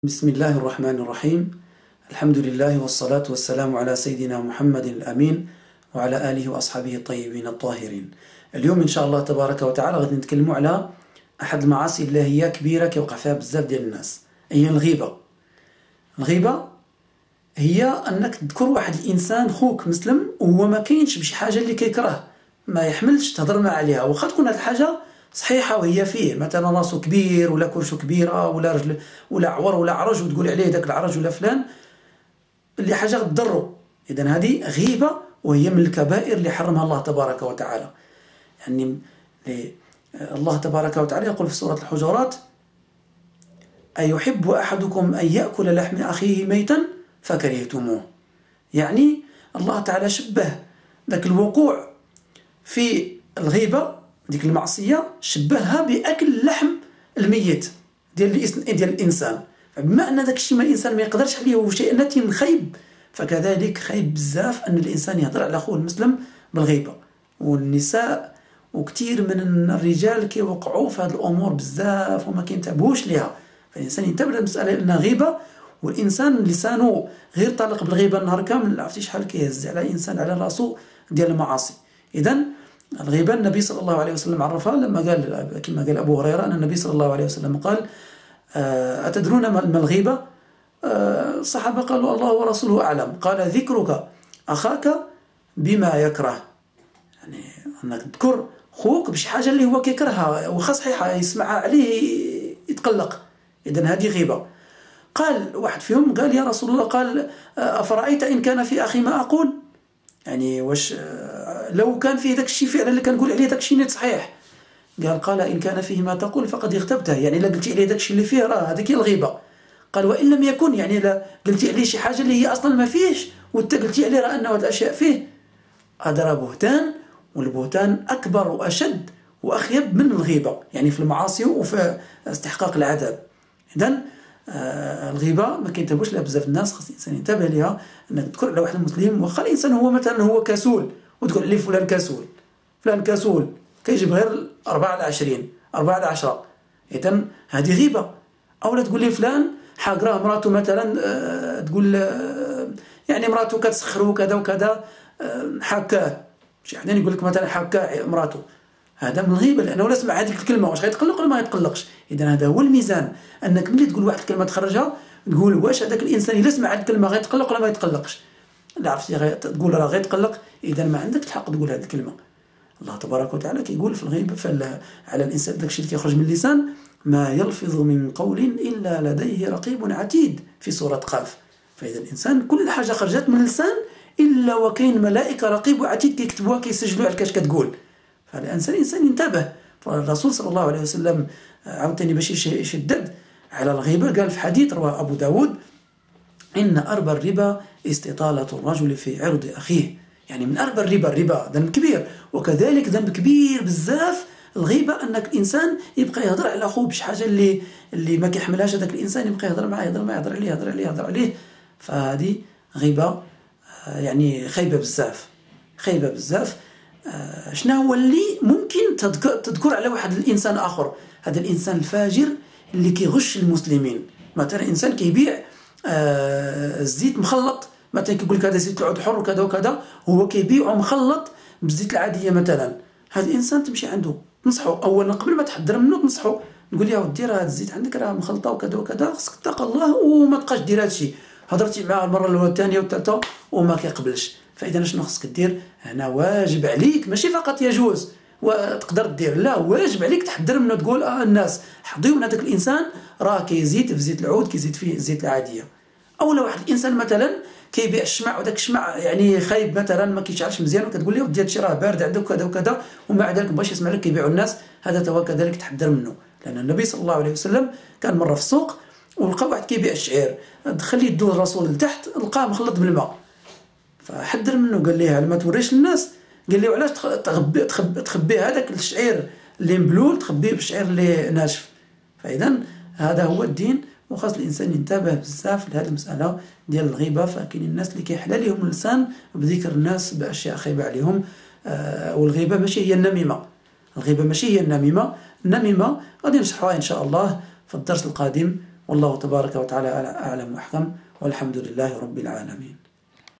بسم الله الرحمن الرحيم. الحمد لله والصلاة والسلام على سيدنا محمد الأمين وعلى آله وأصحابه الطيبين الطاهرين. اليوم إن شاء الله تبارك وتعالى غادي نتكلموا على أحد المعاصي اللي هي كبيرة كيوقع فيها بزاف ديال الناس، هي الغيبة. الغيبة هي أنك تذكر واحد الإنسان خوك مسلم وهو ما كاينش بشي حاجة اللي كيكره، ما يحملش تهضر معاه عليها، واخا تكون هاد الحاجة صحيحة وهي فيه، مثلا راسو كبير ولا كرشو كبيرة ولا رجل ولا عور ولا عرج وتقول عليه داك العرج ولا فلان اللي حاجة تضره، إذن هذه غيبة وهي من الكبائر اللي حرمها الله تبارك وتعالى. يعني الله تبارك وتعالى يقول في سورة الحجرات: أيحب أحدكم أن يأكل لحم أخيه ميتا فكرهتموه. يعني الله تعالى شبه ذاك الوقوع في الغيبة ديك المعصية، شبهها بأكل اللحم الميت ديال الإنسان، بما أن ذاك الشيء ما الإنسان ما يقدرش عليه وشيء نتن خيب، فكذلك خيب بزاف أن الإنسان يهضر على أخوه المسلم بالغيبة. والنساء وكثير من الرجال كيوقعوا في هذه الأمور بزاف وما كينتبهوش ليها، فالإنسان ينتبه للمسألة أنها غيبة، والإنسان لسانه غير طالق بالغيبة النهار كامل، عرفتي شحال كيهز على الإنسان على راسه ديال المعاصي. إذن الغيبة النبي صلى الله عليه وسلم عرفها لما قال كما قال أبو هريرة أن النبي صلى الله عليه وسلم قال: أتدرون ما الغيبة؟ الصحابة قالوا: الله ورسوله أعلم. قال: ذكرك أخاك بما يكره، يعني أنك تذكر خوك بشي حاجة اللي هو كيكرهها وخا صحيحة يسمعها عليه يتقلق، إذن هذه غيبة. قال واحد فيهم قال: يا رسول الله، قال: أفرأيت إن كان في أخي ما أقول؟ يعني واش لو كان فيه داك الشيء فعلا اللي كنقول عليه داك الشيء نيت صحيح؟ قال: إن كان فيه ما تقول فقد اغتبته، يعني إلا قلتي عليه داك الشيء اللي فيه راه هذيك هي الغيبة. قال: وإن لم يكن، يعني إلا قلتي عليه شي حاجة اللي هي أصلا ما فيهش وانت قلتي عليه راه أنه هذه الأشياء فيه، هذا بهتان، والبهتان أكبر وأشد وأخيب من الغيبة، يعني في المعاصي وفي استحقاق العذاب. إذن الغيبة ما كينتبهوش لها بزاف الناس، خاص الإنسان ينتبه لها. أنك تذكر على واحد المسلم واخا الإنسان هو مثلا هو كسول وتقول عليه فلان كسول، فلان كسول كيجيب غير 4/20 4/10، إذن هذه غيبة. أو لا تقول لي فلان حاقراه مراته مثلا، تقول يعني مراته كتسخرو وكذا وكذا، حاكاه شي حدا يقول لك مثلا حاكاه مراته، هذا من الغيبة، لأنه لا سمع هذيك الكلمة واش غيتقلق ولا ما يتقلقش. إذن هذا هو الميزان، أنك ملي تقول واحد الكلمة تخرجها تقول واش هذاك الإنسان إلا سمع هذه الكلمة غيتقلق ولا ما يتقلقش. لا عرفتي تقول راه غيتقلق، إذن ما عندك الحق تقول هذه الكلمة. الله تبارك وتعالى كيقول في الغيبة على الإنسان داك الشيء اللي كيخرج من اللسان: ما يلفظ من قول إلا لديه رقيب عتيد، في سورة قاف. فإذا الإنسان كل حاجة خرجت من اللسان إلا وكاين ملائكة رقيب وعتيد كيكتبوها كيسجلوا على كاش كتقول. فالإنسان ينتبه. فالرسول صلى الله عليه وسلم عاوتاني باش يشدد على الغيبة قال في حديث رواه أبو داود: إن أربى الربا استطالة الرجل في عرض أخيه. يعني من أربى الربا ذنب كبير، وكذلك ذنب كبير بزاف الغيبة، أنك الإنسان يبقى يهضر على أخوه بشي حاجة اللي ما كيحملهاش هذاك الإنسان، يبقى يهضر معاه يهضر عليه. فهذه غيبة يعني خيبة بزاف. شنو هو اللي ممكن تذكر على واحد الإنسان آخر؟ هذا الإنسان الفاجر اللي كيغش المسلمين، مثلا إنسان كيبيع الزيت مخلط، مثلا كيقول لك هذا زيت العود حر وكذا وكذا، هو كيبيعه مخلط بالزيت العادية مثلا. هذا الإنسان تمشي عنده تنصحه أولا قبل ما تحضر منه، تنصحه تقول: يا ودي راه هذا الزيت عندك راه مخلطة وكذا وكذا، خصك تتقى الله وما تبقاش دير هذا الشيء. هضرتي معاه المرة الأولى والثانية والثالثة وما كيقبلش، فإذا شنو خصك دير هنا؟ واجب عليك، ماشي فقط يجوز وتقدر دير، لا، واجب عليك تحضر منه، تقول الناس حضيو من هذاك الإنسان راه كيزيد في زيت العود كيزيد فيه الزيت العادية. أو لو واحد الإنسان مثلا كيبيع الشمع وداك الشمع يعني خايب مثلا ما كيشعلش مزيان، وكتقول له ودي هادشي راه بارد عندك وكذا وكذا، ومع ذلك مابغاش يسمع لك كيبيعوا الناس، هذا توا كذلك تحذر منه. لأن النبي صلى الله عليه وسلم كان مرة في السوق ولقى واحد كيبيع الشعير، دخل يدو الرسول لتحت لقاه مخلط بالماء، فحذر منه قال ليه: ما توريش الناس. قال له: علاش تخبي هذاك الشعير اللي مبلول تخبيه بالشعير اللي ناشف؟ فإذا هذا هو الدين، وخاص الإنسان ينتبه بزاف لهذه المسألة ديال الغيبة. فكاين الناس اللي كيحلى لهم اللسان بذكر الناس بأشياء خايبة عليهم. والغيبة ماشي هي النميمة، النميمة غادي نشرحها إن شاء الله في الدرس القادم. والله تبارك وتعالى أعلم وأحكم، والحمد لله رب العالمين.